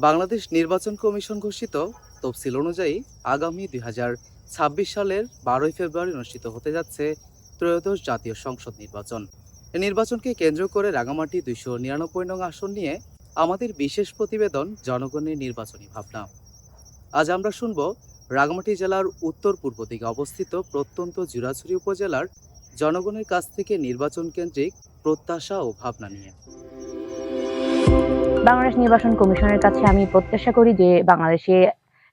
বাংলাদেশ নির্বাচন কমিশন ঘোষিত তফসিল অনুযায়ী আগামী 2026 সালের 12ই ফেব্রুয়ারি অনুষ্ঠিত হতে যাচ্ছে ত্রয়োদশ জাতীয় সংসদ নির্বাচন। এই নির্বাচনকে কেন্দ্র করে রাঙামাটি 299 নং আসন নিয়ে আমাদের বিশেষ প্রতিবেদন জনগণের নির্বাচনী ভাবনা। আজ আমরা শুনব রাঙামাটি জেলার উত্তর পূর্ব দিকে অবস্থিত প্রত্যন্ত জুরাছড়ি উপজেলার জনগণের কাছ থেকে নির্বাচন কেন্দ্রিক প্রত্যাশা ও ভাবনা নিয়ে। বাংলাদেশ নির্বাচন কমিশনের কাছে আমি প্রত্যাশা করি যে বাংলাদেশে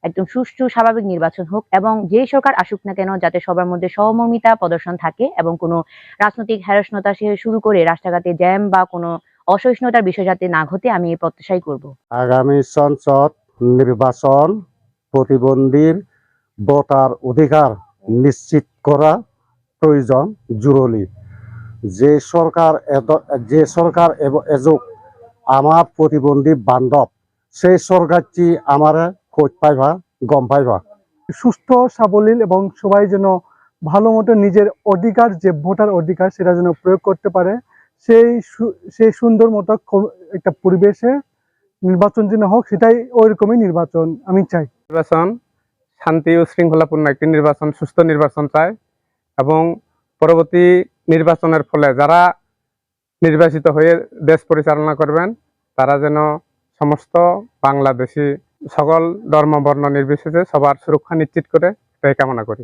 একদম সুষ্ঠু স্বাভাবিক নির্বাচন হোক এবং যে সরকার আসুক না কেন যাতে সবার মধ্যে সহমর্মিতা প্রদর্শন থাকে এবং কোনো রাজনৈতিক হেরস্নতা শুরু করে রাস্তাঘাটে জ্যাম বা কোনো অসহিষ্ণুতার বিষয় যাতে না ঘটে আমি এই প্রত্যাশাই করব। আগামী সংসদ নির্বাচন প্রতিবন্ধীর ভোটার অধিকার নিশ্চিত করা প্রয়োজন জরুরি। যে সরকার এজুক আমার প্রতিবন্ধী বান্ধব সেই সরকারটি আমার খোঁজ পাইবা গম পাইবা। সুস্থ সাবলীল এবং সবাই যেন ভালো মতো নিজের অধিকার যে ভোটার অধিকার সেটা যেন প্রয়োগ করতে পারে, সেই সুন্দর মতো একটা পরিবেশে নির্বাচন যেন হোক, সেটাই ওইরকমই নির্বাচন আমি চাই। নির্বাচন শান্তি ও শৃঙ্খলাপূর্ণ একটি নির্বাচন, সুস্থ নির্বাচন চাই এবং পরবর্তী নির্বাচনের ফলে যারা নির্বাচিত হয়ে দেশ পরিচালনা করবেন তারা যেন সমস্ত বাংলাদেশি সকল ধর্ম বর্ণ নির্বিশেষে সবার সুরক্ষা নিশ্চিত করে এটাই কামনা করি।